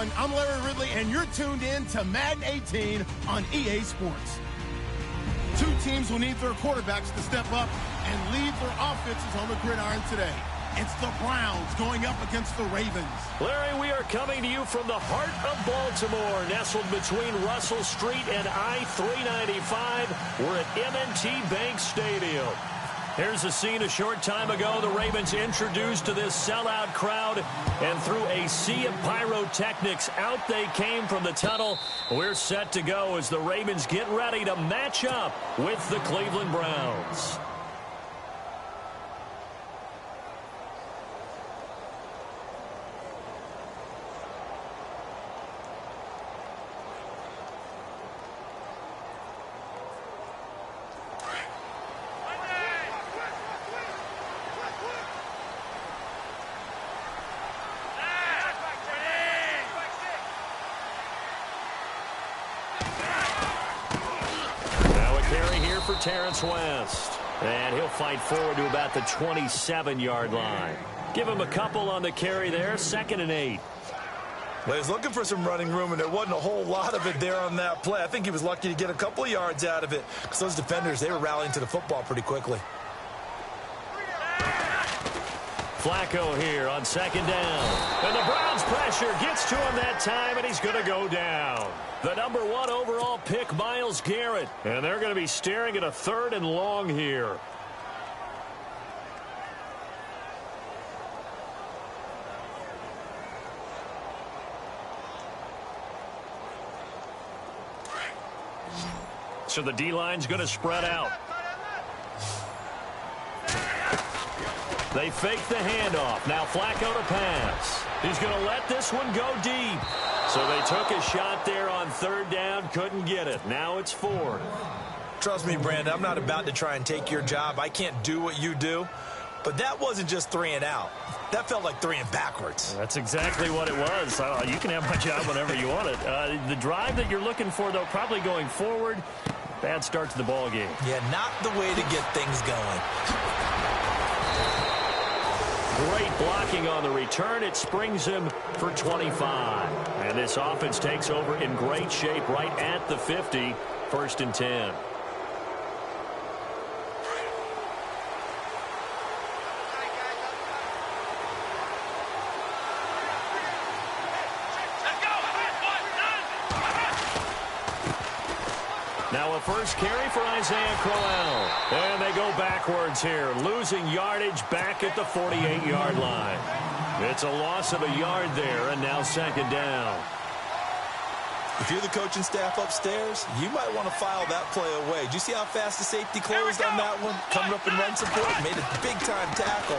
everyone. I'm Larry Ridley, and you're tuned in to Madden 18 on EA Sports. Two teams will need their quarterbacks to step up and lead their offenses on the gridiron today. It's the Browns going up against the Ravens. Larry, we are coming to you from the heart of Baltimore, nestled between Russell Street and I-395. We're at M&T Bank Stadium. Here's a scene a short time ago. The Ravens introduced to this sellout crowd, and through a sea of pyrotechnics, out they came from the tunnel. We're set to go as the Ravens get ready to match up with the Cleveland Browns. For Terrence West, and he'll fight forward to about the 27-yard line. Give him a couple on the carry there, 2nd and 8. Well, he's looking for some running room, and there wasn't a whole lot of it there on that play. I think he was lucky to get a couple of yards out of it, because those defenders, they were rallying to the football pretty quickly. Flacco here on 2nd down. And the Browns pressure gets to him that time, and he's going to go down. The #1 overall pick, Myles Garrett. And they're going to be staring at a 3rd and long here. So the D-line's going to spread out. They fake the handoff. Now Flacco to pass. He's going to let this one go deep. So they took a shot there on 3rd down, couldn't get it. Now it's 4th. Trust me, Brandon, I'm not about to try and take your job. I can't do what you do. But that wasn't just 3 and out. That felt like 3 and backwards. That's exactly what it was. You can have my job whenever you want it. The drive that you're looking for, though, probably going forward. Bad start to the ball game. Yeah, not the way to get things going. Great blocking on the return. It springs him for 25. And this offense takes over in great shape right at the 50. 1st and 10. Now a first carry for Isaiah Crowell. And they go backwards here, losing yardage back at the 48-yard line. It's a loss of a yard there, and now 2nd down. If you're the coaching staff upstairs, you might want to file that play away. Did you see how fast the safety closed on that one? Coming up in run support, made a big-time tackle.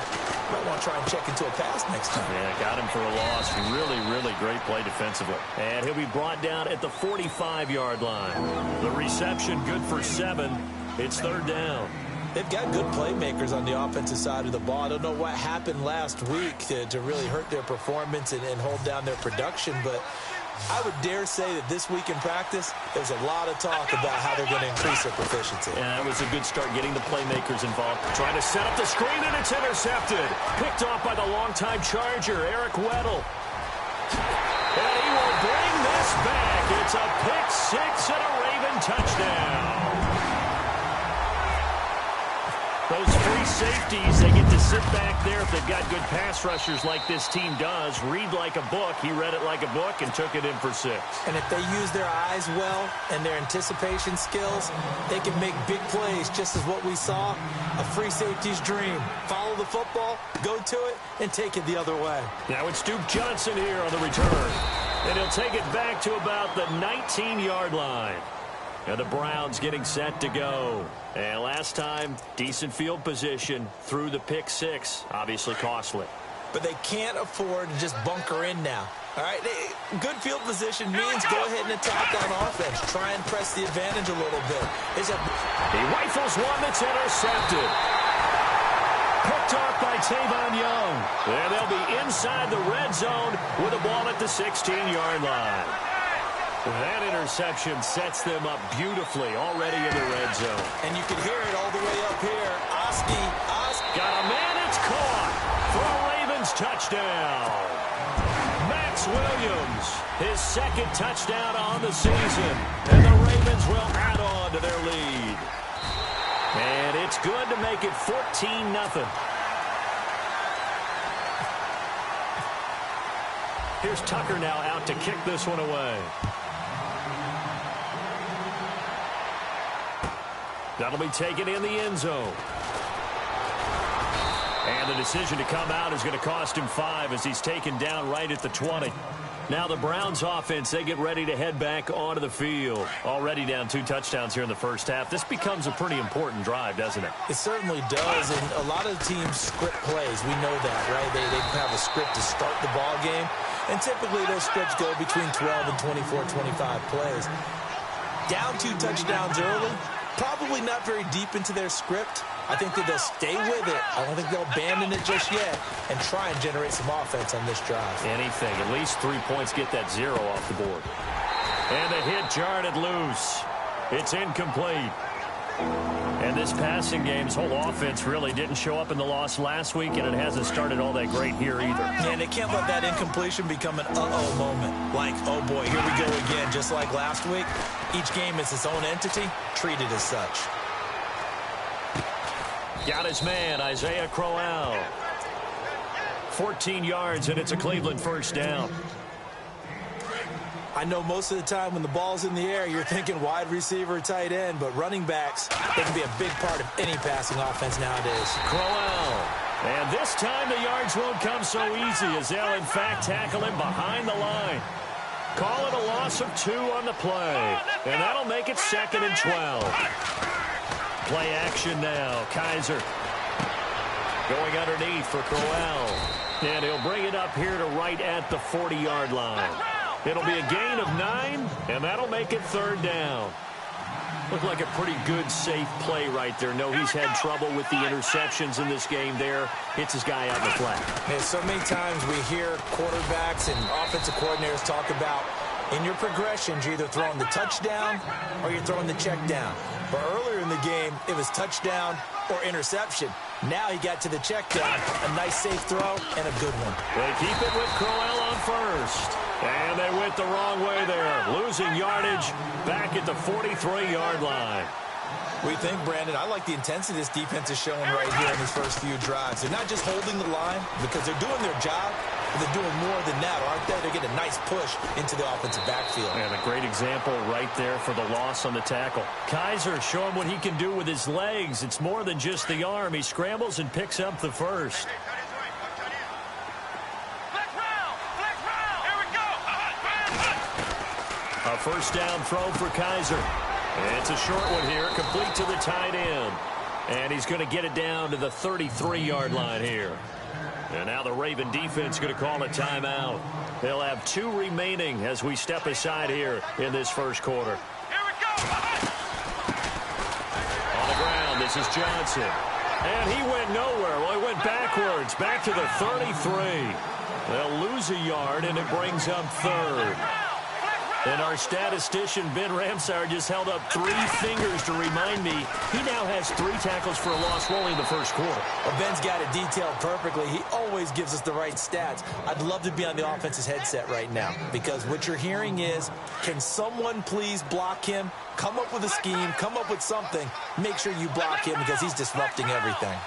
Might want to try and check into a pass next time. Yeah, got him for a loss. Really, really great play defensively. And he'll be brought down at the 45-yard line. The reception good for 7. It's 3rd down. They've got good playmakers on the offensive side of the ball. I don't know what happened last week to really hurt their performance and hold down their production, but I would dare say that this week in practice, there's a lot of talk about how they're going to increase their proficiency. Yeah, that was a good start getting the playmakers involved. Trying to set up the screen, and it's intercepted. Picked off by the longtime Charger, Eric Weddle. And he will bring this back. It's a pick 6 and a Raven touchdown. Those free safeties, they get to sit back there if they've got good pass rushers like this team does. Read like a book. He read it like a book and took it in for 6. And if they use their eyes well and their anticipation skills, they can make big plays, just as what we saw, a free safety's dream. Follow the football, go to it, and take it the other way. Now it's Duke Johnson here on the return. And he'll take it back to about the 19-yard line. And the Browns getting set to go. And last time, decent field position through the pick 6. Obviously costly. But they can't afford to just bunker in now. All right, good field position means go ahead and attack on offense. Try and press the advantage a little bit. He rifles one that's intercepted. Picked off by Tavon Young. And they'll be inside the red zone with a ball at the 16-yard line. That interception sets them up beautifully already in the red zone. And you can hear it all the way up here. Oski. Got a man, it's caught for a Ravens touchdown. Max Williams His second touchdown on the season. And the Ravens will add on to their lead. And it's good to make it 14-0. Here's Tucker now out to kick this one away. That'll be taken in the end zone. And the decision to come out is going to cost him 5 as he's taken down right at the 20. Now the Browns offense, they get ready to head back onto the field. Already down 2 touchdowns here in the first half. This becomes a pretty important drive, doesn't it? It certainly does, and a lot of teams script plays. We know that, right? They have a script to start the ball game, and typically those scripts go between 12 and 24, 25 plays. Down 2 touchdowns early, probably not very deep into their script. I think that they'll stay with it. I don't think they'll abandon it just yet and try and generate some offense on this drive. Anything. At least 3 points get that 0 off the board. And the hit jarred it loose. It's incomplete. And this passing game's whole offense really didn't show up in the loss last week, and it hasn't started all that great here either. And they can't let that incompletion become an uh-oh moment. Like, oh boy, here we go again, just like last week. Each game is its own entity, treated as such. Got his man, Isaiah Crowell. 14 yards, and it's a Cleveland first down. I know most of the time when the ball's in the air, you're thinking wide receiver, tight end, but running backs, they can be a big part of any passing offense nowadays. Crowell. And this time the yards won't come so easy as they'll, in fact, tackle him behind the line. Call it a loss of 2 on the play, and that'll make it 2nd and 12. Play action now. Kaiser going underneath for Crowell. And he'll bring it up here to right at the 40-yard line. It'll be a gain of 9, and that'll make it 3rd down. Looked like a pretty good, safe play right there. No, he's had trouble with the interceptions in this game there. Hits his guy out in the flat. And so many times we hear quarterbacks and offensive coordinators talk about in your progressions, you're either throwing the touchdown or you're throwing the check down. But earlier in the game, it was touchdown or interception. Now he got to the check down. A nice safe throw and a good one. They keep it with Crowell on first. And they went the wrong way there. Losing yardage back at the 43-yard line. What do you think, Brandon? I like the intensity this defense is showing right here in these first few drives. They're not just holding the line because they're doing their job, but they're doing more than that, aren't they? They're getting a nice push into the offensive backfield. And a great example right there for the loss on the tackle. Kaiser showing what he can do with his legs. It's more than just the arm. He scrambles and picks up the first. A first down throw for Kaiser. It's a short one here, complete to the tight end. And he's going to get it down to the 33-yard line here. And now the Raven defense going to call a timeout. They'll have 2 remaining as we step aside here in this first quarter. Here we go. On the ground, this is Johnson. And he went nowhere. Well, he went backwards, back to the 33. They'll lose a yard, and it brings up 3rd. And our statistician, Ben Ramsauer, just held up 3 fingers to remind me he now has 3 tackles for a loss rolling the first quarter. Well, Ben's got it detailed perfectly. He always gives us the right stats. I'd love to be on the offense's headset right now because what you're hearing is, can someone please block him? Come up with a scheme. Come up with something. Make sure you block him because he's disrupting everything.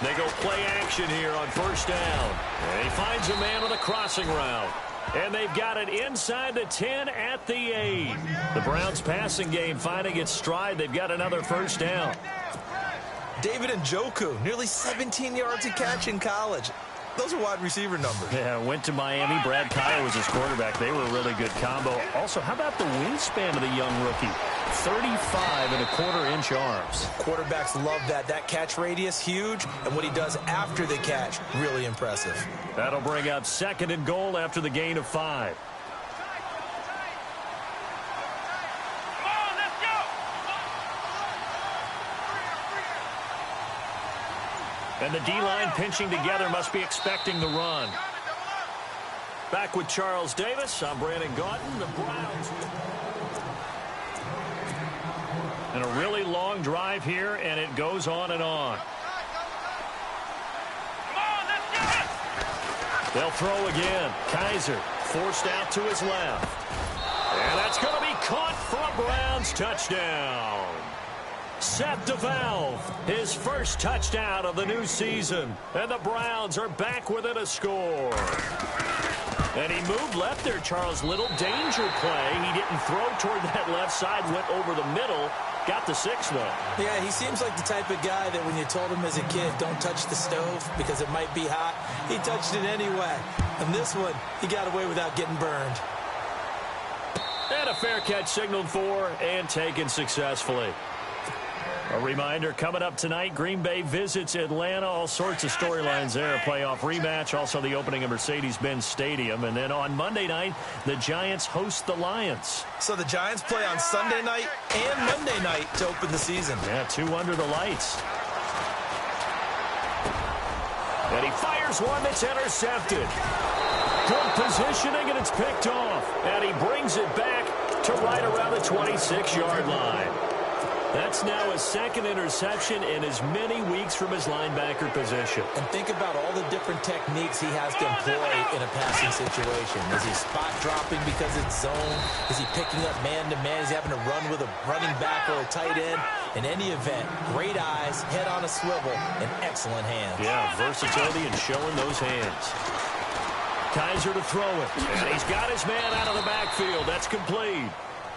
They go play action here on first down. And he finds a man on the crossing route. And they've got it inside the 10 at the 8. The Browns passing game finding its stride. They've got another first down. David Njoku, nearly 17 yards a catch in college. Those are wide receiver numbers. Yeah, went to Miami. Brad Kyle was his quarterback. They were a really good combo. Also, how about the wingspan of the young rookie? 35.25-inch arms. Quarterbacks love that. That catch radius, huge. And what he does after the catch, really impressive. That'll bring up 2nd and goal after the gain of 5. And the D-line pinching together must be expecting the run. Back with Charles Davis. I'm Brandon Gaudin. The Browns. And a really long drive here, and it goes on and on. They'll throw again. Kaiser forced out to his left. And that's going to be caught for a Browns touchdown. Seth DeValve, his first touchdown of the new season. And the Browns are back within a score. And he moved left there, Charles. Little danger play. He didn't throw toward that left side, went over the middle. Got the 6, though. Yeah, he seems like the type of guy that when you told him as a kid, don't touch the stove because it might be hot, he touched it anyway. And this one, he got away without getting burned. And a fair catch signaled for and taken successfully. A reminder, coming up tonight, Green Bay visits Atlanta. All sorts of storylines there. A playoff rematch, also the opening of Mercedes-Benz Stadium. And then on Monday night, the Giants host the Lions. So the Giants play on Sunday night and Monday night to open the season. Yeah, 2 under the lights. And he fires one that's intercepted. Good positioning, and it's picked off. And he brings it back to right around the 26-yard line. That's now his second interception in as many weeks from his linebacker position. And think about all the different techniques he has to employ in a passing situation. Is he spot dropping because it's zone? Is he picking up man-to-man? Is he having to run with a running back or a tight end? In any event, great eyes, head on a swivel, and excellent hands. Yeah, versatility and showing those hands. Kaiser to throw it. And he's got his man out of the backfield. That's complete.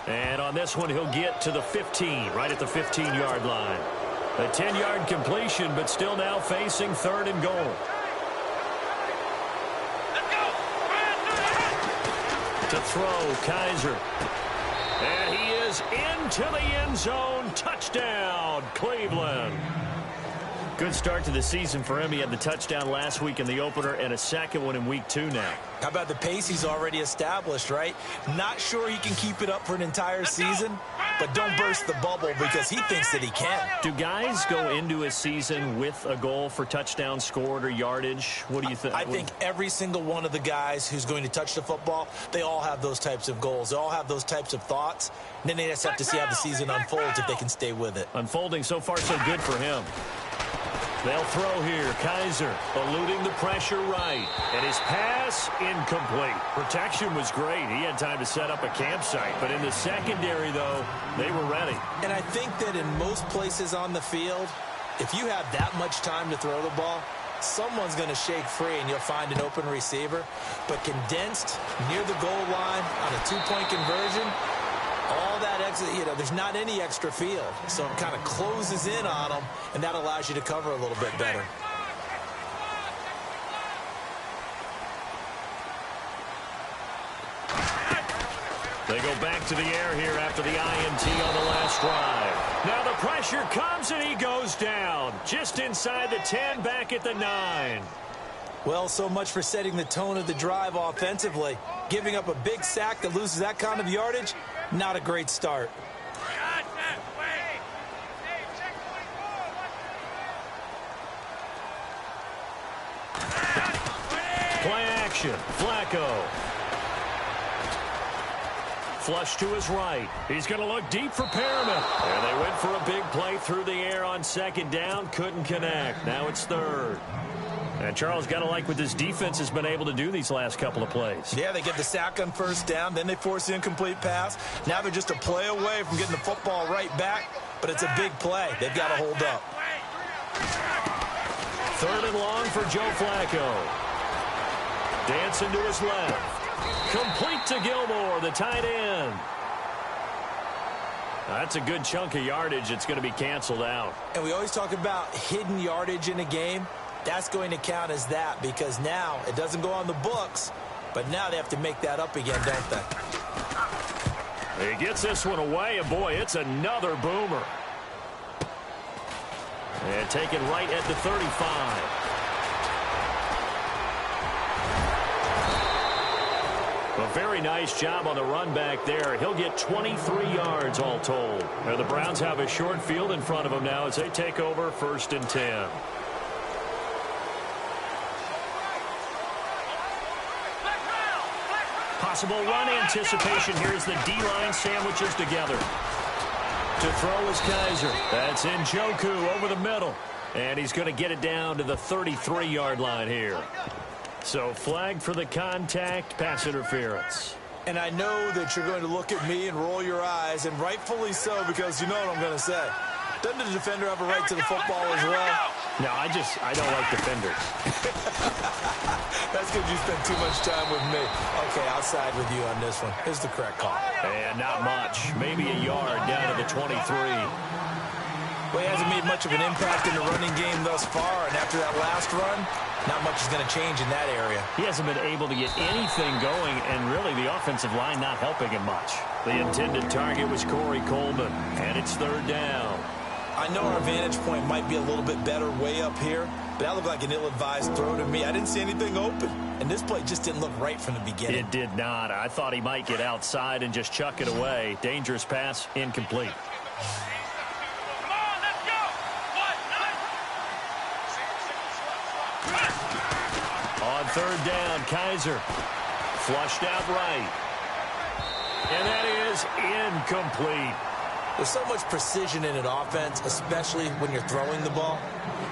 And on this one, he'll get to the 15, right at the 15-yard line. A 10-yard completion, but still now facing 3rd and goal. To throw, Kaiser. And he is into the end zone. Touchdown, Cleveland. Good start to the season for him. He had the touchdown last week in the opener and a second one in week 2 now. How about the pace he's already established, right? Not sure he can keep it up for an entire season, but don't burst the bubble because he thinks that he can. Do guys go into a season with a goal for touchdown scored or yardage? What do you think? I think every single one of the guys who's going to touch the football, they all have those types of goals. They all have those types of thoughts. And then they just have to see how the season unfolds if they can stay with it. Unfolding so far so good for him. They'll throw here. Kaiser eluding the pressure right. And his pass incomplete. Protection was great. He had time to set up a campsite. But in the secondary, though, they were ready. And I think that in most places on the field, if you have that much time to throw the ball, someone's going to shake free and you'll find an open receiver. But condensed near the goal line on a 2-point conversion, all that extra, there's not any extra field. So it kind of closes in on them, and that allows you to cover a little bit better. They go back to the air here after the INT on the last drive. Now the pressure comes, and he goes down. Just inside the 10, back at the 9. Well, so much for setting the tone of the drive offensively. Giving up a big sack that loses that kind of yardage, not a great start. Play action. Flacco. Flush to his right. He's going to look deep for Perriman. And they went for a big play through the air on 2nd down. Couldn't connect. Now it's 3rd. And Charles, got to like what this defense has been able to do these last couple of plays. Yeah, they get the sack on 1st down, then they force the incomplete pass. Now they're just a play away from getting the football right back, but it's a big play. They've got to hold up. 3rd and long for Joe Flacco. Dancing to his left. Complete to Gilmore, the tight end. That's a good chunk of yardage. It's going to be canceled out. And we always talk about hidden yardage in a game. That's going to count as that because now it doesn't go on the books, but now they have to make that up again, don't they? He gets this one away, and boy, it's another boomer. And taken right at the 35. A very nice job on the run back there. He'll get 23 yards all told. Now the Browns have a short field in front of them now as they take over 1st and 10. Possible run anticipation here as the D-line sandwiches together. To throw is Kaiser. That's Njoku over the middle. And he's going to get it down to the 33-yard line here. So flag for the contact, pass interference. And I know that you're going to look at me and roll your eyes, and rightfully so, because you know what I'm going to say. Doesn't the defender have a right to the football as well? No, I don't like defenders. That's because you spend too much time with me. Okay, I'll side with you on this one. Here's the correct call. And not much. Maybe a yard down to the 23. Well, he hasn't made much of an impact in the running game thus far, and after that last run, not much is going to change in that area. He hasn't been able to get anything going, and really the offensive line not helping him much. The intended target was Corey Coleman, and it's third down. I know our vantage point might be a little bit better way up here, but that looked like an ill-advised throw to me. I didn't see anything open, and this play just didn't look right from the beginning. It did not. I thought he might get outside and just chuck it away. Dangerous pass, incomplete. On third down, Kaiser. Flushed out right. And that is incomplete. There's so much precision in an offense, especially when you're throwing the ball.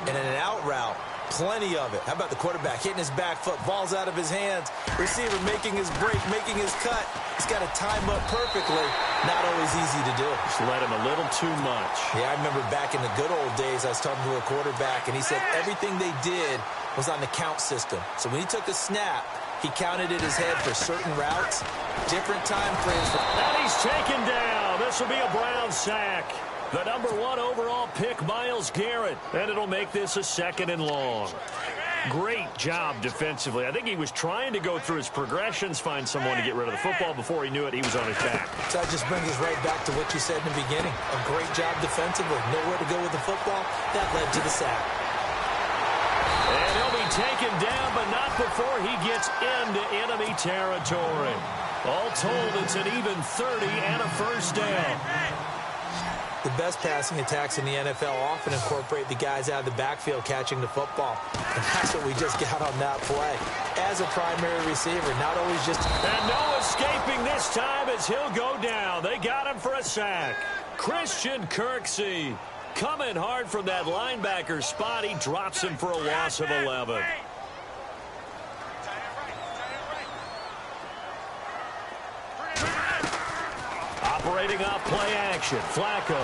And in an out route, plenty of it. How about the quarterback hitting his back foot, ball's out of his hands, receiver making his break, making his cut. He's got to time up perfectly. Not always easy to do. Just let him a little too much. Yeah, I remember back in the good old days, I was talking to a quarterback, and he said everything they did was on the count system. So when he took a snap, he counted in his head for certain routes, different time frames. And he's taken down. This will be a Brown sack. The #1 overall pick, Myles Garrett. And it'll make this a 2nd and long. Great job defensively. I think he was trying to go through his progressions, find someone to get rid of the football. Before he knew it, he was on his back. So that just brings us right back to what you said in the beginning. A great job defensively. Nowhere to go with the football. That led to the sack. And he'll be taken down, but not before he gets into enemy territory. All told, it's an even 30 and a first down. The best passing attacks in the NFL often incorporate the guys out of the backfield catching the football. And that's what we just got on that play. As a primary receiver, not always just... And no escaping this time as he'll go down. They got him for a sack. Christian Kirksey coming hard from that linebacker spot. He drops him for a loss of 11. Operating off play action. Flacco.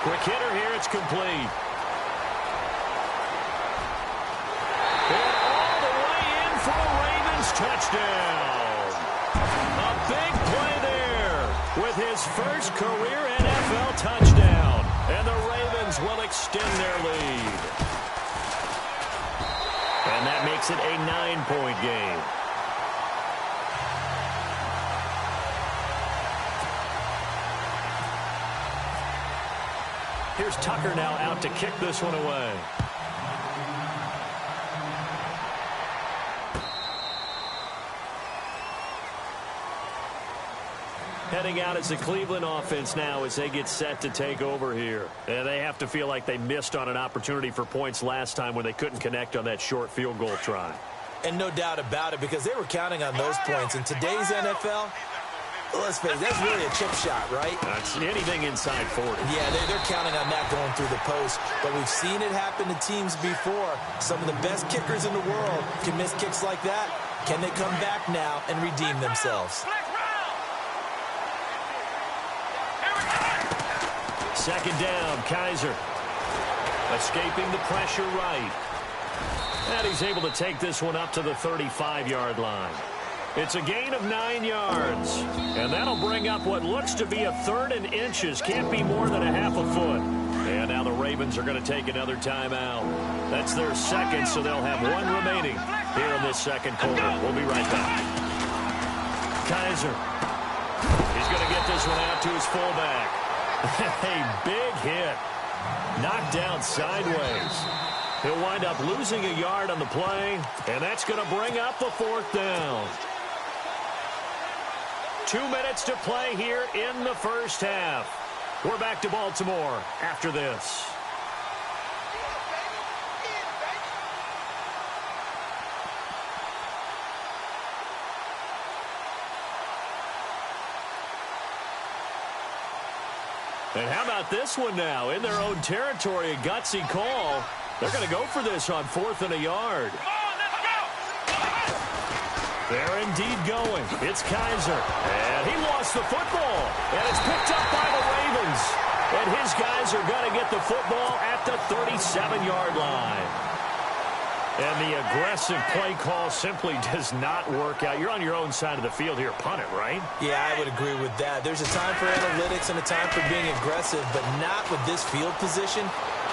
Quick hitter here. It's complete. And all the way in for a Ravens touchdown. A big play there with his first career NFL touchdown. And the Ravens will extend their lead. And that makes it a 9-point game. Here's Tucker now out to kick this one away. Heading out as the Cleveland offense now as they get set to take over here. And they have to feel like they missed on an opportunity for points last time when they couldn't connect on that short field goal try. And no doubt about it, because they were counting on those points. In today's NFL, let's face it, that's really a chip shot, right? That's anything inside 40. Yeah, they're counting on that going through the post. But we've seen it happen to teams before. Some of the best kickers in the world can miss kicks like that. Can they come back now and redeem themselves? Second down, Kaiser. Escaping the pressure right. And he's able to take this one up to the 35-yard line. It's a gain of 9 yards. And that'll bring up what looks to be a 3rd and inches. Can't be more than a half a foot. And now the Ravens are going to take another timeout. That's their second, so they'll have one remaining here in this second quarter. We'll be right back. Kaiser. He's going to get this one out to his fullback. A big hit. Knocked down sideways. He'll wind up losing a yard on the play, and that's going to bring up the 4th down. 2 minutes to play here in the first half. We're back to Baltimore after this. And how about this one now? In their own territory, a gutsy call. They're going to go for this on 4th and a yard. They're indeed going. It's Kaiser. And he lost the football. And it's picked up by the Ravens. And his guys are going to get the football at the 37-yard line. And the aggressive play call simply does not work out. You're on your own side of the field here. Punt it, right? Yeah, I would agree with that. There's a time for analytics and a time for being aggressive, but not with this field position.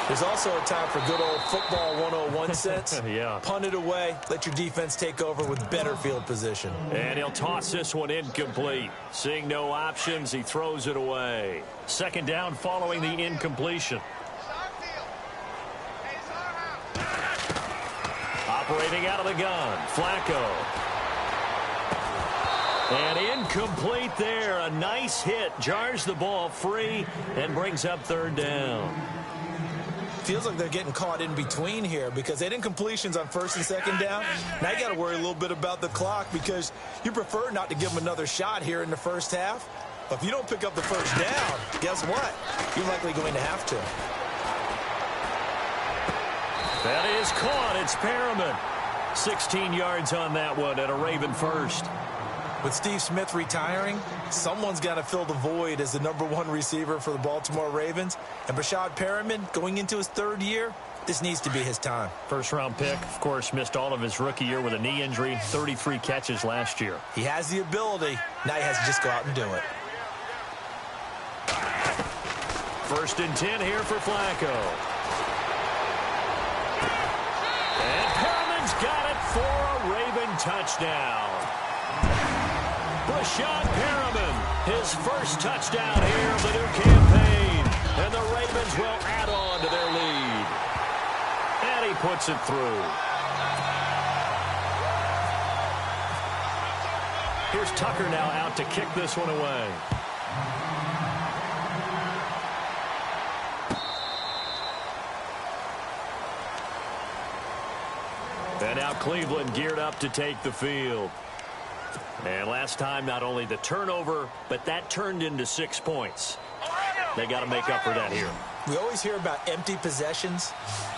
There's also a time for good old football 101 sense. Yeah. Punt it away. Let your defense take over with better field position. And he'll toss this one incomplete. Seeing no options, he throws it away. Second down following the incompletion. Operating out of the gun, Flacco. And incomplete there. A nice hit. Jars the ball free and brings up third down. Feels like they're getting caught in between here because they didn't completions on first and second down. Now you got to worry a little bit about the clock because you prefer not to give them another shot here in the first half. But if you don't pick up the first down, guess what? You're likely going to have to. That is caught. It's Perriman. 16 yards on that one at a Raven first. With Steve Smith retiring, someone's got to fill the void as the #1 receiver for the Baltimore Ravens. And Brashad Perriman, going into his third year, this needs to be his time. First-round pick, of course, missed all of his rookie year with a knee injury, 33 catches last year. He has the ability. Now he has to just go out and do it. First and 10 here for Flacco. And Perriman's got it for a Raven touchdown. Brashad Perriman, his first touchdown here of the new campaign. And the Ravens will add on to their lead. And he puts it through. Here's Tucker now out to kick this one away. And now Cleveland geared up to take the field. And last time, not only the turnover, but that turned into 6 points. They got to make up for that here. We always hear about empty possessions,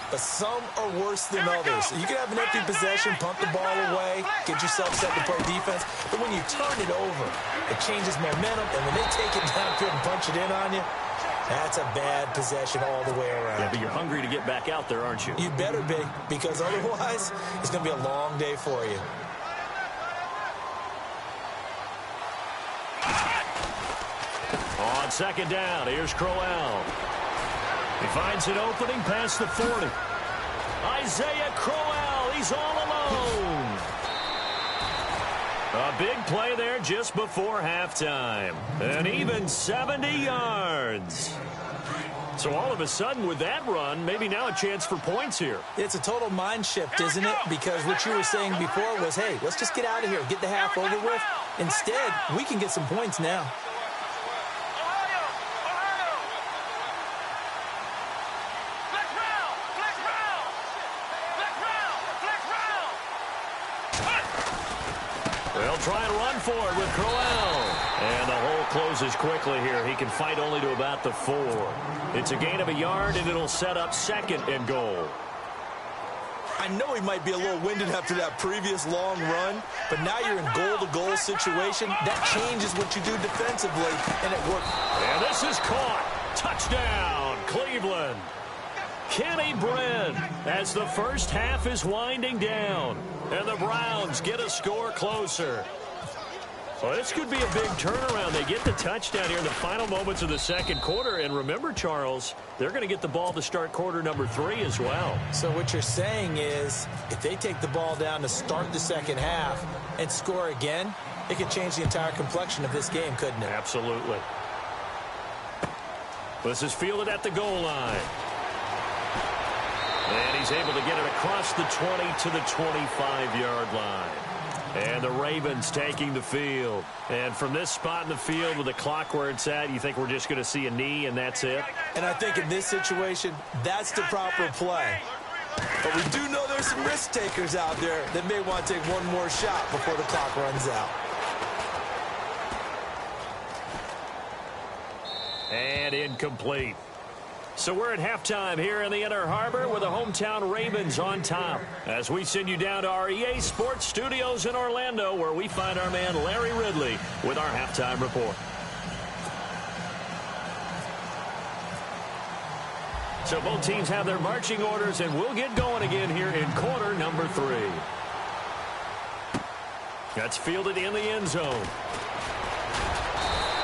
but some are worse than others. You can have an empty possession, punt the ball away, get yourself set to play defense, but when you turn it over, it changes momentum, and when they take it downfield and punch it in on you, that's a bad possession all the way around. Yeah, but you're hungry to get back out there, aren't you? You better be, because otherwise, it's going to be a long day for you. On second down, here's Crowell. He finds an opening past the 40. Isaiah Crowell, he's all alone. A big play there just before halftime. An even 70 yards. So all of a sudden with that run, maybe now a chance for points here. It's a total mind shift, isn't it? Because what you were saying before was, hey, let's just get out of here, get the half over with. Instead, we can get some points now. They'll try and run for it with Crowell. And the hole closes quickly here. He can fight only to about the 4. It's a gain of a yard, and it'll set up second and goal. I know he might be a little winded after that previous long run, but now you're in goal-to-goal situation. That changes what you do defensively, and it worked. And this is caught. Touchdown, Cleveland. Kenny Brin as the first half is winding down. And the Browns get a score closer. Well, this could be a big turnaround. They get the touchdown here in the final moments of the second quarter. And remember, Charles, they're going to get the ball to start quarter number 3 as well. So what you're saying is if they take the ball down to start the second half and score again, it could change the entire complexion of this game, couldn't it? Absolutely. This is fielded at the goal line. And he's able to get it across the 20 to the 25-yard line. And the Ravens taking the field. And from this spot in the field with the clock where it's at, you think we're just going to see a knee and that's it? And I think in this situation, that's the proper play. But we do know there's some risk takers out there that may want to take one more shot before the clock runs out. And incomplete. So we're at halftime here in the Inner Harbor with the hometown Ravens on top. As we send you down to our EA Sports Studios in Orlando, where we find our man Larry Ridley with our halftime report. So both teams have their marching orders, and we'll get going again here in quarter number 3. That's fielded in the end zone.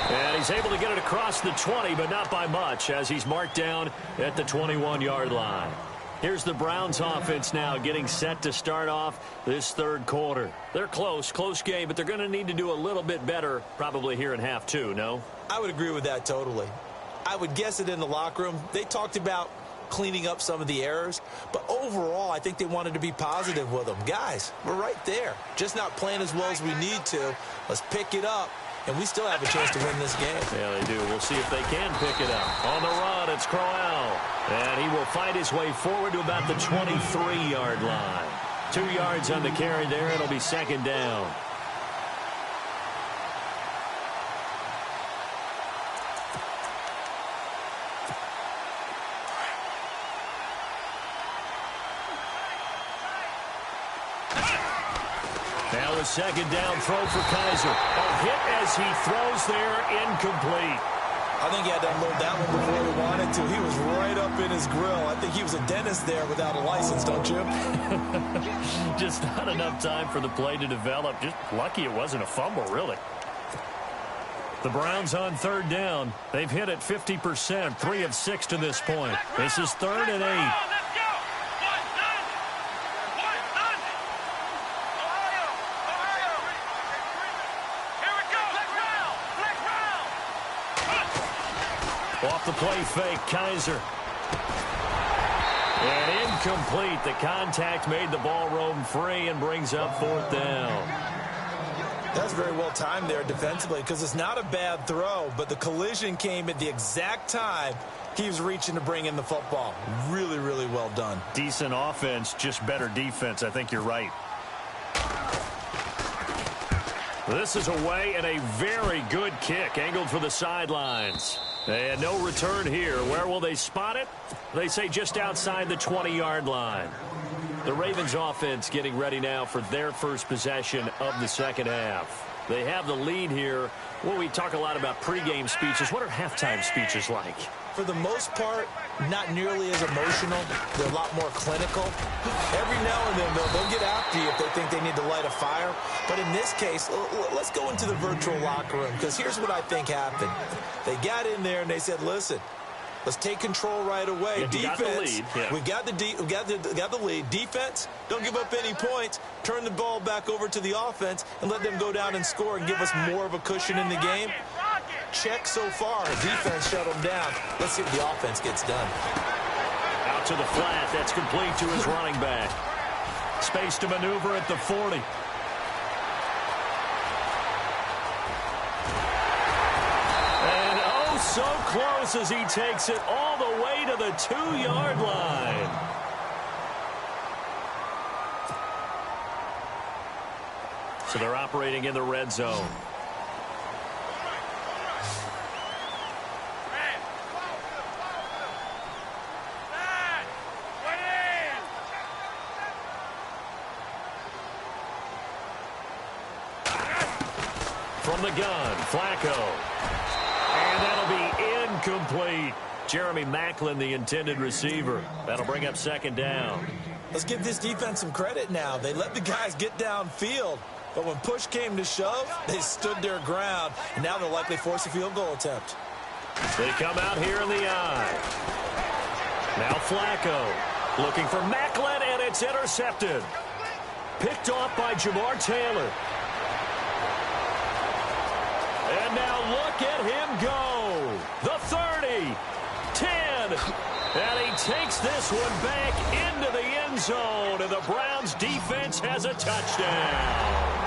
And he's able to get it across the 20, but not by much, as he's marked down at the 21-yard line. Here's the Browns offense now getting set to start off this third quarter. They're close game, but they're going to need to do a little bit better probably here in half 2, no? I would agree with that totally. I would guess it in the locker room. They talked about cleaning up some of the errors, but overall, I think they wanted to be positive with them. Guys, we're right there. Just not playing as well as we need to. Let's pick it up, and we still have a chance to win this game. Yeah, they do. We'll see if they can pick it up. On the run, it's Crowell. And he will fight his way forward to about the 23-yard line. 2 yards on the carry there. It'll be second down. Now the second down throw for Kaiser. A hit as he throws there, incomplete. I think he had to unload that one before he wanted to. He was right up in his grill. I think he was a dentist there without a license, don't you? Just not enough time for the play to develop. Just lucky it wasn't a fumble, really. The Browns on third down. They've hit it 50%, 3 of 6 to this point. This is 3rd and 8. Off the play fake, Kaiser. And incomplete. The contact made the ball roam free and brings up 4th down. That's very well timed there defensively, because it's not a bad throw, but the collision came at the exact time he was reaching to bring in the football. Really, really well done. Decent offense, just better defense. I think you're right. This is away and a very good kick, angled for the sidelines. And no return here. Where will they spot it? They say just outside the 20-yard line. The Ravens offense getting ready now for their first possession of the second half. They have the lead here. Well, we talk a lot about pregame speeches. What are halftime speeches like? For the most part, not nearly as emotional. They're a lot more clinical. Every now and then, they'll get after you if they think they need to light a fire. But in this case, let's go into the virtual locker room, because here's what I think happened. They got in there and they said, listen, let's take control right away. Yeah, defense, we got the lead. Defense, don't give up any points. Turn the ball back over to the offense and let them go down and score and give us more of a cushion in the game. Check so far. Defense shut them down. Let's see if the offense gets done. Out to the flat. That's complete to his running back. Space to maneuver at the 40. And oh, so close as he takes it all the way to the 2-yard line. So they're operating in the red zone. From the gun, Flacco. And that'll be incomplete. Jeremy Maclin, the intended receiver. That'll bring up second down. Let's give this defense some credit now. They let the guys get downfield, but when push came to shove, they stood their ground, and now they'll likely force a field goal attempt. They come out here in the eye. Now Flacco looking for Maclin, and it's intercepted. Picked off by Jamar Taylor. And now look at him go. The 30, 10, and he takes this one back into the end zone, and the Browns defense has a touchdown.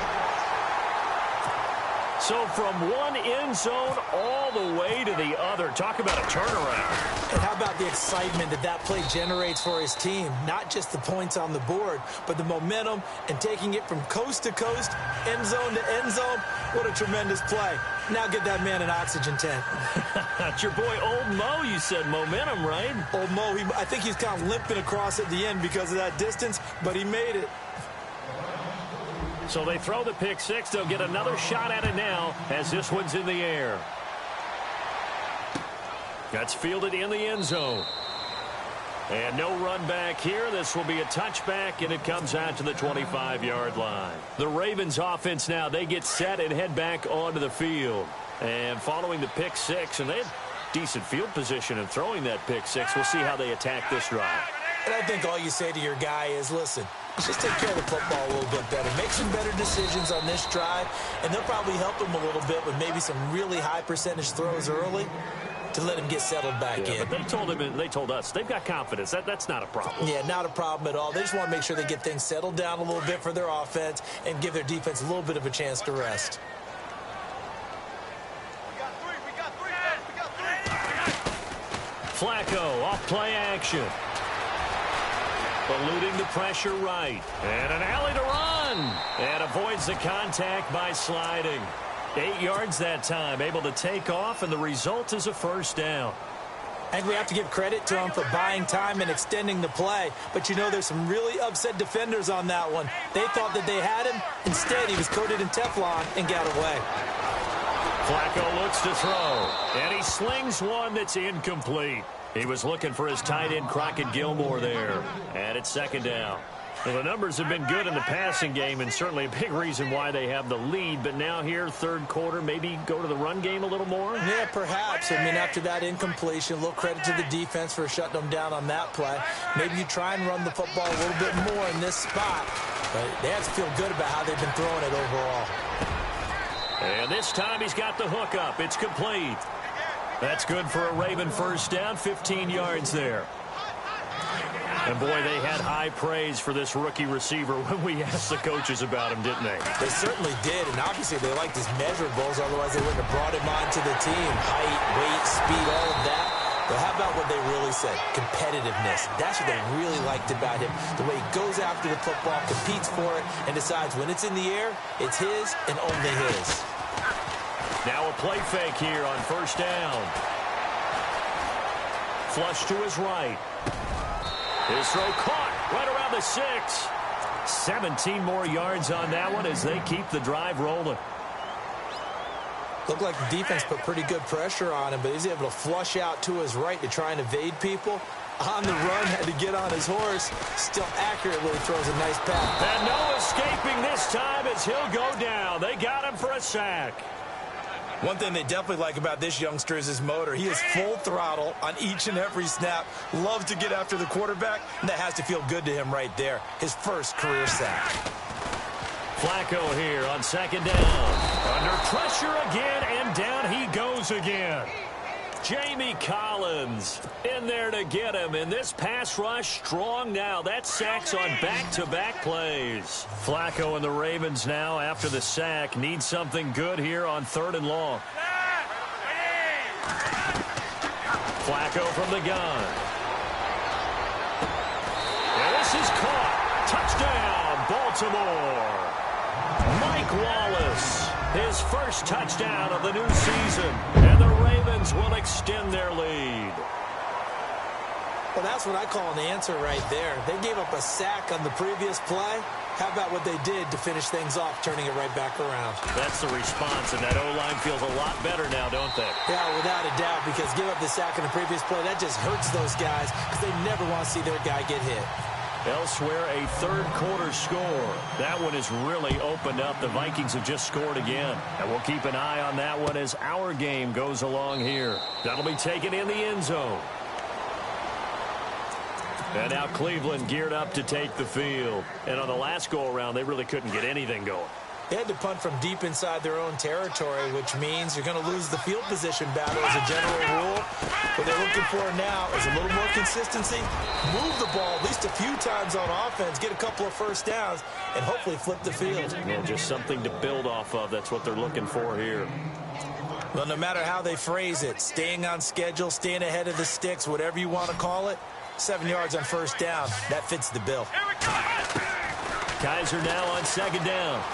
So from one end zone all the way to the other. Talk about a turnaround. And how about about the excitement that play generates for his team. Not just the points on the board, but the momentum and taking it from coast to coast, end zone to end zone. What a tremendous play. Now get that man an oxygen tank. It's your boy Old Mo, you said. Momentum, right? Old Mo, I think he's kind of limping across at the end because of that distance, but he made it. So they throw the pick six. They'll get another shot at it now as this one's in the air. That's fielded in the end zone. And no run back here. This will be a touchback, and it comes out to the 25-yard line. The Ravens offense now, they get set and head back onto the field. And following the pick six, and they had decent field position in throwing that pick six. We'll see how they attack this drive. And I think all you say to your guy is, listen, just take care of the football a little bit better. Make some better decisions on this drive, and they'll probably help him a little bit with maybe some really high percentage throws early to let him get settled back in. But they told us they've got confidence. That's not a problem. Yeah, not a problem at all. They just want to make sure they get things settled down a little bit for their offense and give their defense a little bit of a chance to rest. Flacco off play action. Eluding the pressure right. And an alley to run. And avoids the contact by sliding. 8 yards that time, able to take off, and the result is a first down. I think we have to give credit to him for buying time and extending the play. But, you know, there's some really upset defenders on that one. They thought that they had him. Instead, he was coated in Teflon and got away. Flacco looks to throw, and he slings one that's incomplete. He was looking for his tight end, Crockett Gilmore, there. And it's second down. Well, the numbers have been good in the passing game, and certainly a big reason why they have the lead. But now here, third quarter, maybe go to the run game a little more? Yeah, perhaps. I mean, after that incompletion, a little credit to the defense for shutting them down on that play. Maybe you try and run the football a little bit more in this spot. But they have to feel good about how they've been throwing it overall. And this time he's got the hook up. It's complete. That's good for a Raven first down, 15 yards there. And, boy, they had high praise for this rookie receiver when we asked the coaches about him, didn't they? They certainly did, and obviously they liked his measurables, otherwise they wouldn't have brought him onto the team. Height, weight, speed, all of that. But how about what they really said? Competitiveness. That's what they really liked about him. The way he goes after the football, competes for it, and decides when it's in the air, it's his and only his. Now a play fake here on first down. Flush to his right. His throw caught right around the 6. 17 more yards on that one as they keep the drive rolling. Looked like the defense put pretty good pressure on him, but he's able to flush out to his right to try and evade people. On the run, had to get on his horse. Still accurately throws a nice pass. And no escaping this time as he'll go down. They got him for a sack. One thing they definitely like about this youngster is his motor. He is full throttle on each and every snap. Loves to get after the quarterback, and that has to feel good to him right there. His first career sack. Flacco here on second down. Under pressure again, and down he goes again. Jamie Collins in there to get him, and this pass rush strong now. That sack's on back-to-back plays. Flacco and the Ravens now, after the sack, need something good here on 3rd and long. Flacco from the gun. And this is caught. Touchdown, Baltimore. Mike Wallace, his first touchdown of the new season, and the Ravens will extend their lead. Well, that's what I call an answer right there. They gave up a sack on the previous play. How about what they did to finish things off, turning it right back around? That's the response, and that O-line feels a lot better now, don't they? Yeah, without a doubt, because give up the sack on the previous play, that just hurts those guys because they never want to see their guy get hit. Elsewhere, a third-quarter score. That one is really opened up. The Vikings have just scored again. And we'll keep an eye on that one as our game goes along here. That'll be taken in the end zone. And now Cleveland geared up to take the field. And on the last go-around, they really couldn't get anything going. They had to punt from deep inside their own territory, which means you're going to lose the field position battle as a general rule. What they're looking for now is a little more consistency, move the ball at least a few times on offense, get a couple of first downs, and hopefully flip the field. Yeah, just something to build off of. That's what they're looking for here. Well, no matter how they phrase it, staying on schedule, staying ahead of the sticks, whatever you want to call it, 7 yards on first down, that fits the bill. Kaiser now on second down.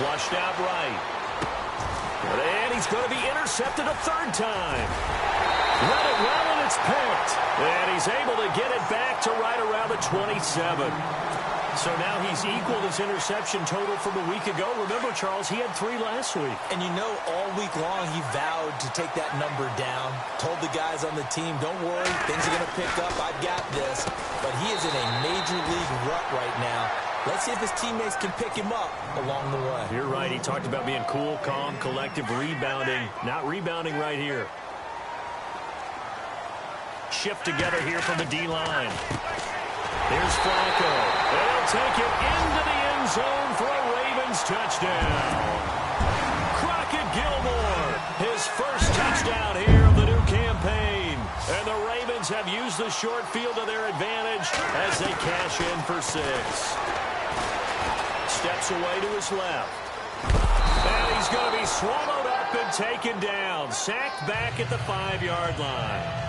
Flushed out right. And he's going to be intercepted a third time. Run it well, and it's picked. And he's able to get it back to right around the 27. So now he's equaled his interception total from a week ago. Remember, Charles, he had 3 last week. And you know, all week long he vowed to take that number down. Told the guys on the team, don't worry, things are going to pick up. I've got this. But he is in a major league rut right now. Let's see if his teammates can pick him up along the way. You're right. He talked about being cool, calm, collective, rebounding. Not rebounding right here. Shift together here from the D-line. Here's Flacco. They'll take it into the end zone for a Ravens touchdown. Crockett Gilmore, his first touchdown here of the new campaign. And the Ravens have used the short field to their advantage as they cash in for 6. Steps away to his left. And he's going to be swallowed up and taken down. Sacked back at the 5-yard line.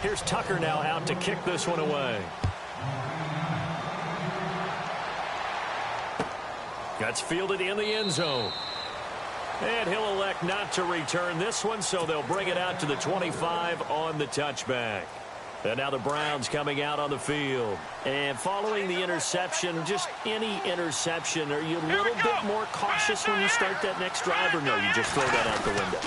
Here's Tucker now out to kick this one away. That's fielded in the end zone. And he'll elect not to return this one, so they'll bring it out to the 25 on the touchback. And now the Browns coming out on the field. And following the interception, just any interception, are you a little bit more cautious when you start that next drive, or no, you just throw that out the window?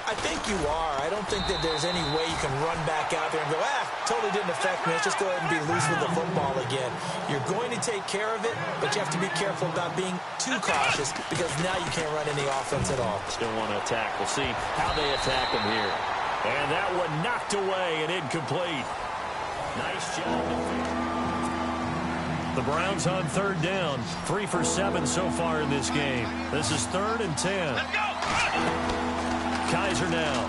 I think you are. I don't think that there's any way you can run back out there and go, totally didn't affect me. Let's just go ahead and be loose with the football again. You're going to take care of it, but you have to be careful about being too cautious because now you can't run any offense at all. Still want to attack. We'll see how they attack him here. And that one knocked away and incomplete. Nice job. The Browns on third down. 3 for 7 so far in this game. This is 3rd and 10. Kaiser now.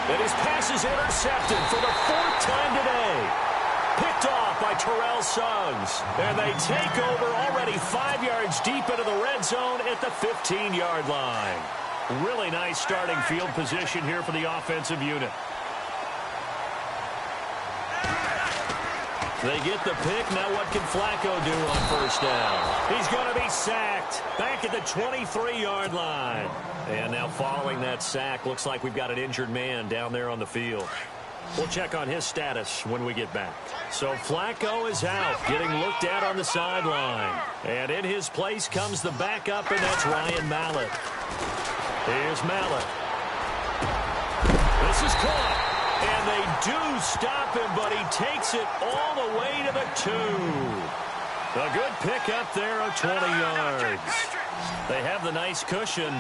And his pass is intercepted for the 4th time today. Picked off by Terrell Suggs. And they take over already 5 yards deep into the red zone at the 15-yard line. Really nice starting field position here for the offensive unit. They get the pick. Now what can Flacco do on first down? He's going to be sacked back at the 23-yard line. And now following that sack, looks like we've got an injured man down there on the field. We'll check on his status when we get back. So Flacco is out, getting looked at on the sideline. And in his place comes the backup, and that's Ryan Mallett. Here's Mallett. This is caught. And they do stop him, but he takes it all the way to the 2. A good pick up there of 20 yards. They have the nice cushion.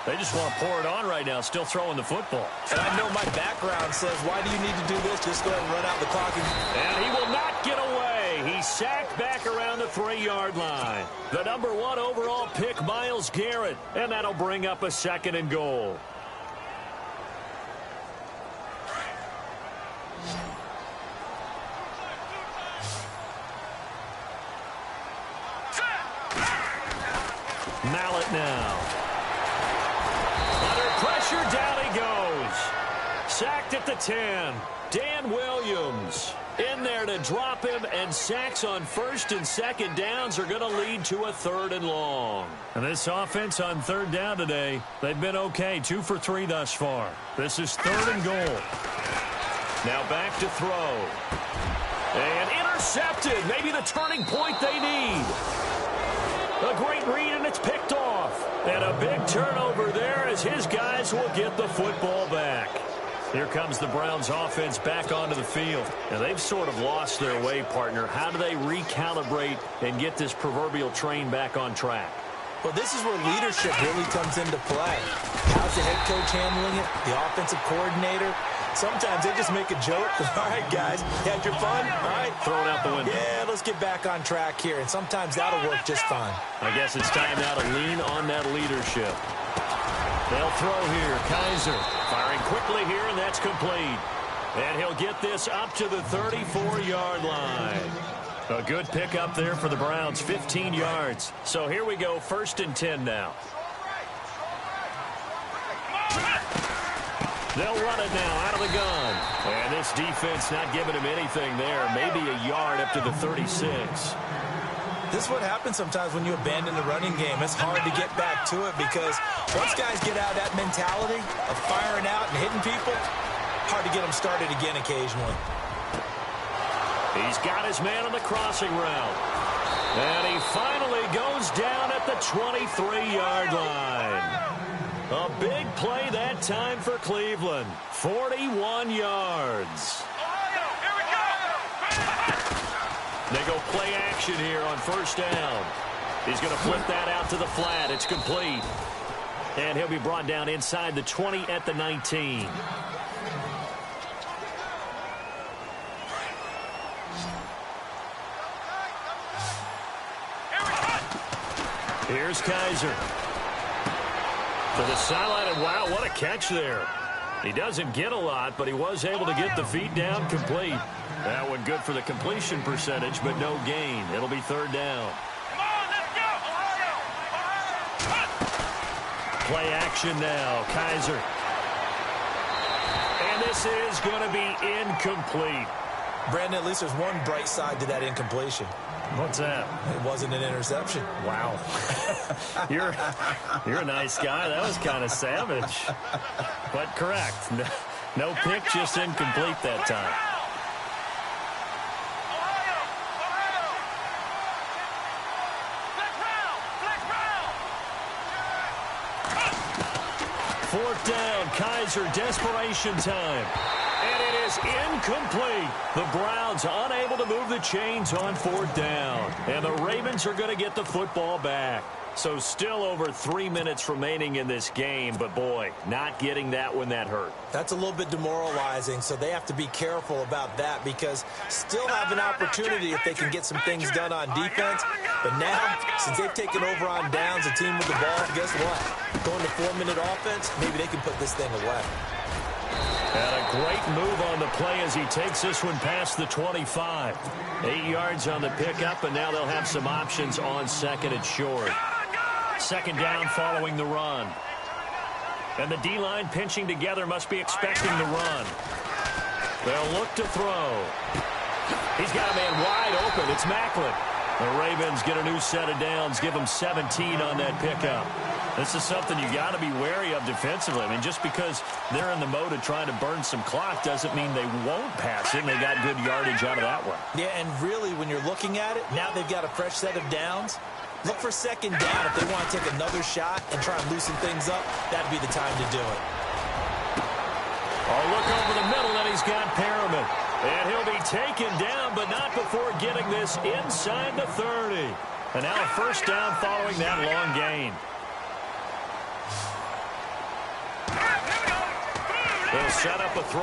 They just want to pour it on right now, still throwing the football. And I know my background says, why do you need to do this? Just go ahead and run out the clock. And he will not get away. He's sacked back around the 3-yard line. The number 1 overall pick, Myles Garrett. And that'll bring up a 2nd and goal. Mallett now. Under pressure, down he goes. Sacked at the 10. Dan Williams in there to drop him, and sacks on 1st and 2nd downs are going to lead to a 3rd and long. And this offense on 3rd down today, they've been okay. 2 for 3 thus far. This is 3rd and goal. Now back to throw. And intercepted. Maybe the turning point they need. A great read, and it's picked off. And a big turnover there as his guys will get the football back. Here comes the Browns offense back onto the field. And they've sort of lost their way, partner. How do they recalibrate and get this proverbial train back on track? Well, this is where leadership really comes into play. How's the head coach handling it? The offensive coordinator? Sometimes they just make a joke. All right, guys, you had your fun? All right. Throw it out the window. Yeah, let's get back on track here. And sometimes that'll work just fine. I guess it's time now to lean on that leadership. They'll throw here. Kaiser firing quickly here, and that's complete. And he'll get this up to the 34-yard line. A good pickup there for the Browns, 15 yards. So here we go, 1st and 10 now. They'll run it now out of the gun. And this defense not giving him anything there. Maybe a yard up to the 36. This is what happens sometimes when you abandon the running game. It's hard to get back to it because once guys get out of that mentality of firing out and hitting people, hard to get them started again occasionally. He's got his man on the crossing route. And he finally goes down at the 23-yard line. A big play that time for Cleveland. 41 yards. They go play action here on 1st down. He's going to flip that out to the flat. It's complete. And he'll be brought down inside the 20 at the 19. Here's Kaiser. To the sideline, and wow, what a catch there. He doesn't get a lot, but he was able to get the feet down complete. That one good for the completion percentage, but no gain. It'll be 3rd down. Play action now, Kaiser. And this is going to be incomplete. Brandon, at least there's one bright side to that incompletion. What's that? It wasn't an interception. Wow. You're a nice guy. That was kind of savage. But correct. No pick, just incomplete that time. Fourth down, Kaiser, desperation time. And it is incomplete. The Browns unable to move the chains on 4th down. And the Ravens are going to get the football back. So still over 3 minutes remaining in this game. But, boy, not getting that when that hurt. That's a little bit demoralizing, so they have to be careful about that because still have an opportunity if they can get some things done on defense. But now, since they've taken over on downs, a team with the ball, guess what? Going to 4-minute offense, maybe they can put this thing away. And a great move on the play as he takes this one past the 25. 8 yards on the pickup, and now they'll have some options on 2nd and short. 2nd down following the run. And the D-line pinching together must be expecting the run. They'll look to throw. He's got a man wide open. It's Macklin. The Ravens get a new set of downs, give them 17 on that pickup. This is something you got to be wary of defensively. I mean, just because they're in the mode of trying to burn some clock doesn't mean they won't pass it, and they got good yardage out of that one. Yeah, and really, when you're looking at it, now they've got a fresh set of downs. Look for 2nd down if they want to take another shot and try and loosen things up. That'd be the time to do it. Oh, look over the middle, and he's got Perriman. And he'll be taken down, but not before getting this inside the 30. And now a 1st down following that long gain. They'll set up a throw.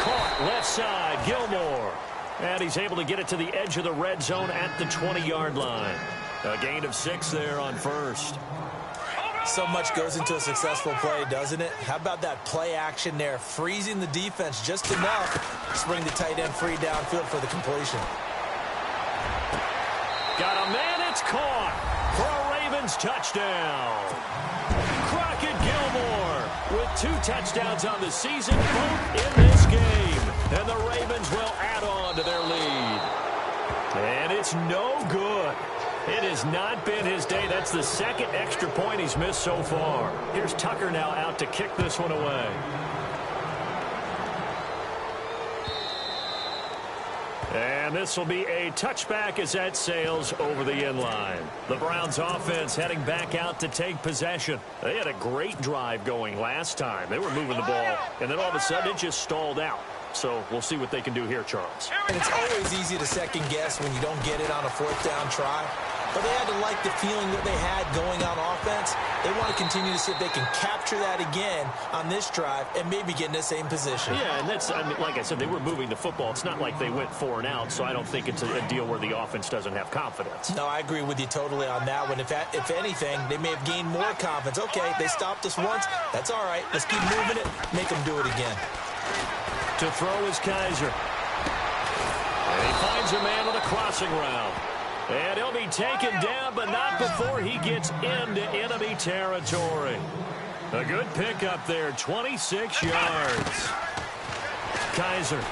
Caught left side, Gilmore. And he's able to get it to the edge of the red zone at the 20-yard line. A gain of 6 there on 1st. So much goes into a successful play, doesn't it? How about that play action there, freezing the defense just enough to bring the tight end free downfield for the completion. Got a man, it's caught for a Ravens touchdown. Crockett Gilmore with 2 touchdowns on the season, both in this game. And the Ravens will add on to their lead. And it's no good. It has not been his day. That's the 2nd extra point he's missed so far. Here's Tucker now out to kick this one away. And this will be a touchback as that sails over the end line. The Browns offense heading back out to take possession. They had a great drive going last time. They were moving the ball, and then all of a sudden it just stalled out. So we'll see what they can do here, Charles. And it's always easy to second guess when you don't get it on a 4th down try. But they had to like the feeling that they had going on offense. They want to continue to see if they can capture that again on this drive and maybe get in the same position. Yeah, and that's, I mean, like I said, they were moving the football. It's not like they went 4 and out, so I don't think it's a deal where the offense doesn't have confidence. No, I agree with you totally on that one. If anything, they may have gained more confidence. Okay, they stopped us once. That's all right. Let's keep moving it. Make them do it again. To throw is Kaiser. And he finds a man on the crossing route. And he'll be taken down, but not before he gets into enemy territory. A good pickup there, 26 yards. Kaiser.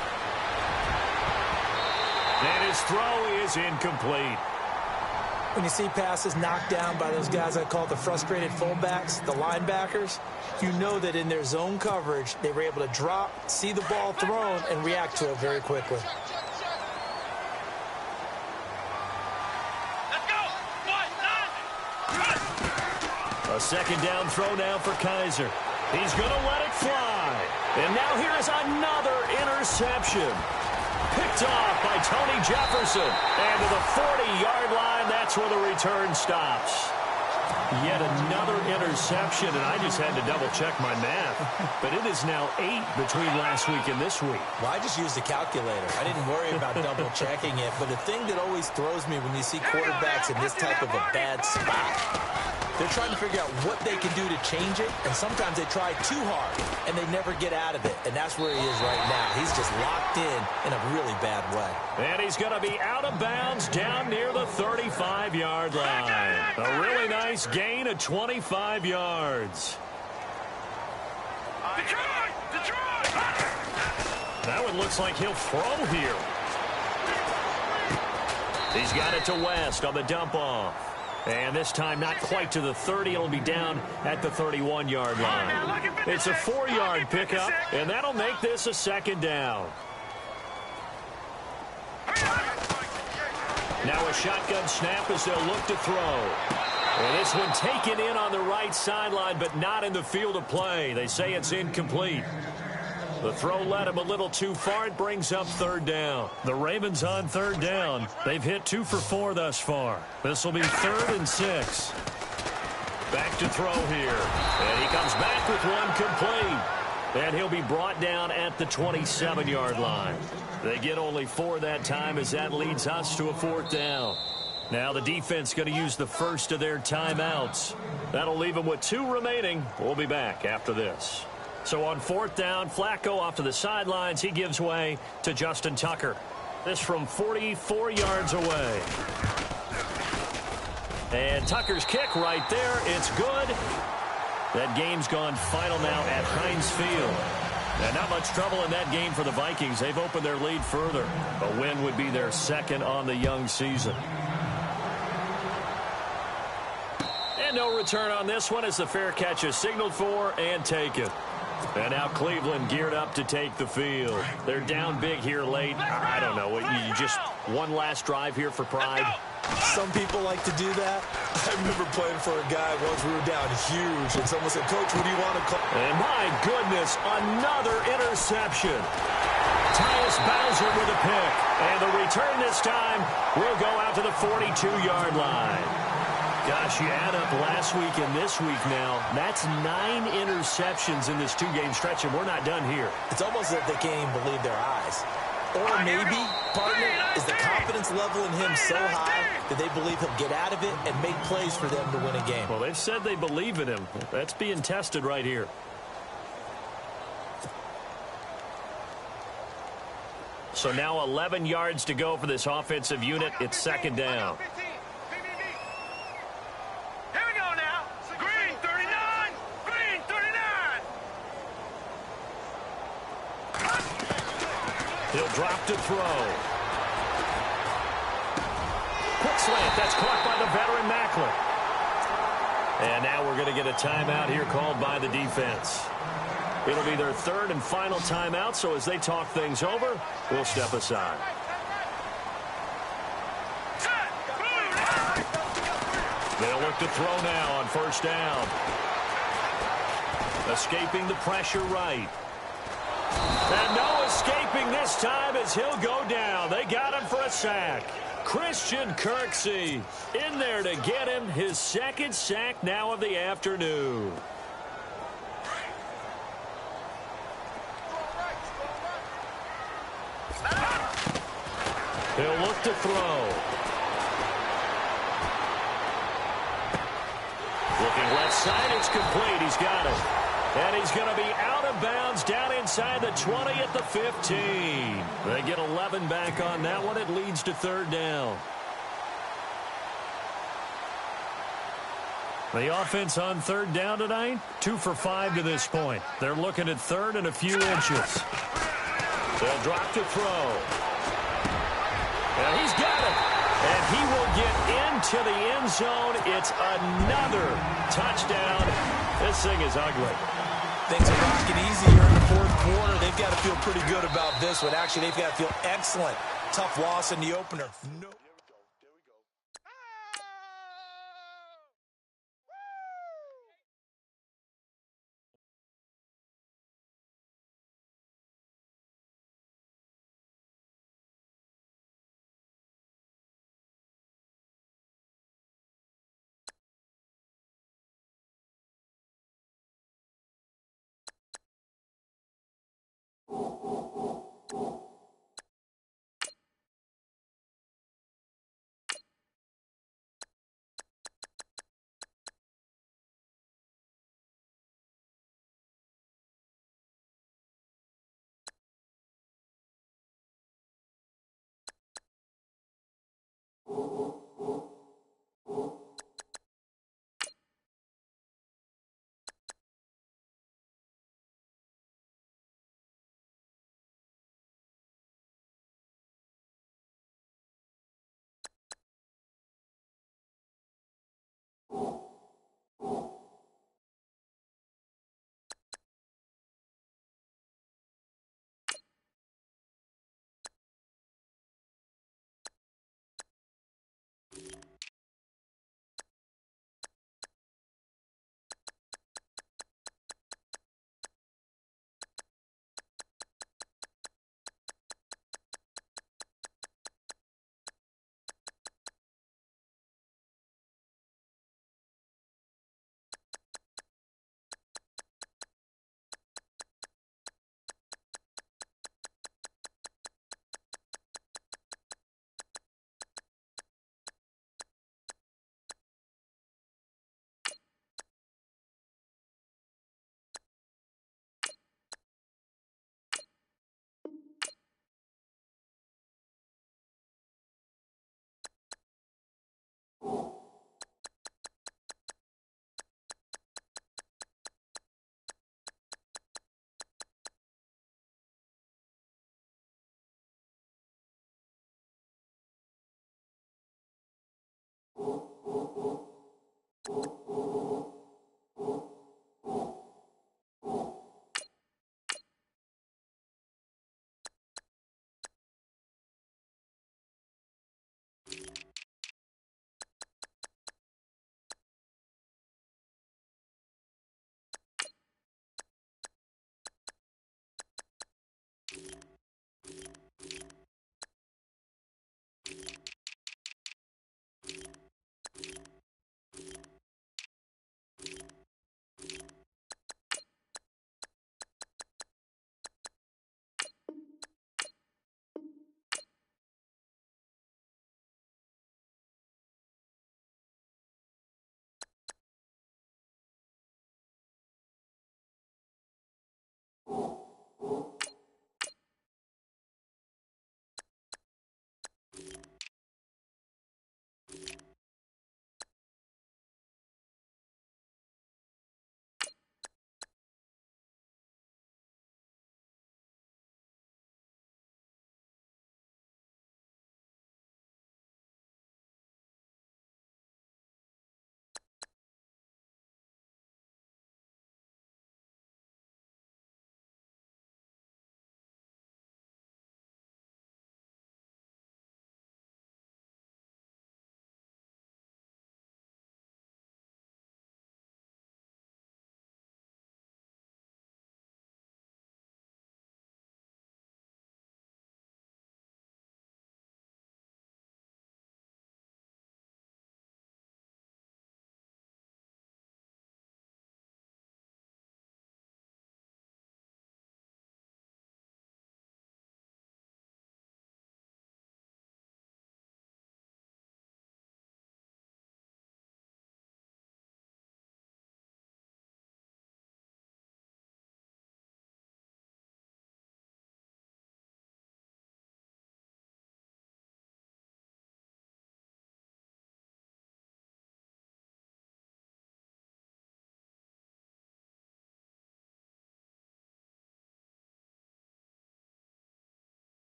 And his throw is incomplete. When you see passes knocked down by those guys I call the frustrated fullbacks, the linebackers, you know that in their zone coverage, they were able to drop, see the ball thrown, and react to it very quickly. A second down throw now for Kaiser. He's going to let it fly. And now here is another interception. Picked off by Tony Jefferson. And to the 40-yard line, that's where the return stops. Yet another interception, and I just had to double-check my math. But it is now 8 between last week and this week. Well, I just used a calculator. I didn't worry about double-checking it. But the thing that always throws me when you see quarterbacks in this type of a bad spot, they're trying to figure out what they can do to change it, and sometimes they try too hard, and they never get out of it. And that's where he is right now. He's just locked in a really bad way. And he's going to be out of bounds down near the 35-yard line. A really nice gain of 25 yards. Detroit! That one looks like he'll throw here. He's got it to West on the dump-off. And this time not quite to the 30. It'll be down at the 31-yard line. It's a 4-yard pickup, and that'll make this a second down. Now a shotgun snap as they'll look to throw. And this one taken in on the right sideline, but not in the field of play. They say it's incomplete. The throw led him a little too far. It brings up third down. The Ravens on third down. They've hit 2 for 4 thus far. This will be 3rd and 6. Back to throw here. And he comes back with one complete. And he'll be brought down at the 27-yard line. They get only 4 that time as that leads us to a 4th down. Now the defense going to use the first of their timeouts. That'll leave them with 2 remaining. We'll be back after this. So on 4th down, Flacco off to the sidelines. He gives way to Justin Tucker. This from 44 yards away. And Tucker's kick right there. It's good. That game's gone final now at Heinz Field. And not much trouble in that game for the Vikings. They've opened their lead further. A win would be their 2nd on the young season. And no return on this one as the fair catch is signaled for and taken. And now Cleveland geared up to take the field. They're down big here late. I don't know. You just one last drive here for pride. Some people like to do that. I remember playing for a guy once we were down huge, and someone said, "Coach, what do you want to call?" And my goodness, another interception. Tyus Bowser with a pick. And the return this time will go out to the 42-yard line. Gosh, you add up last week and this week now, that's 9 interceptions in this 2-game stretch, and we're not done here. It's almost like they can't even believe their eyes. Or maybe, partner, is the confidence level in him so high that they believe he'll get out of it and make plays for them to win a game. Well, they've said they believe in him. That's being tested right here. So now 11 yards to go for this offensive unit. It's 2nd down. He'll drop to throw. Quick slant. That's caught by the veteran Macklin. And now we're going to get a timeout here called by the defense. It'll be their 3rd and final timeout, so as they talk things over, we'll step aside. They'll look to throw now on 1st down. Escaping the pressure right. And no escaping this time as he'll go down. They got him for a sack. Christian Kirksey in there to get him his 2nd sack now of the afternoon. He'll look to throw. Looking left side, it's complete. He's got it. And he's going to be out of bounds down inside the 20 at the 15. They get 11 back on that one. It leads to third down. The offense on third down tonight, 2 for 5 to this point. They're looking at third and a few inches. They'll drop to throw. And he's got it. And he will get into the end zone. It's another touchdown. This thing is ugly. Things are rocking easy here in the fourth quarter. They've got to feel pretty good about this one. Actually, they've got to feel excellent. Tough loss in the opener. No.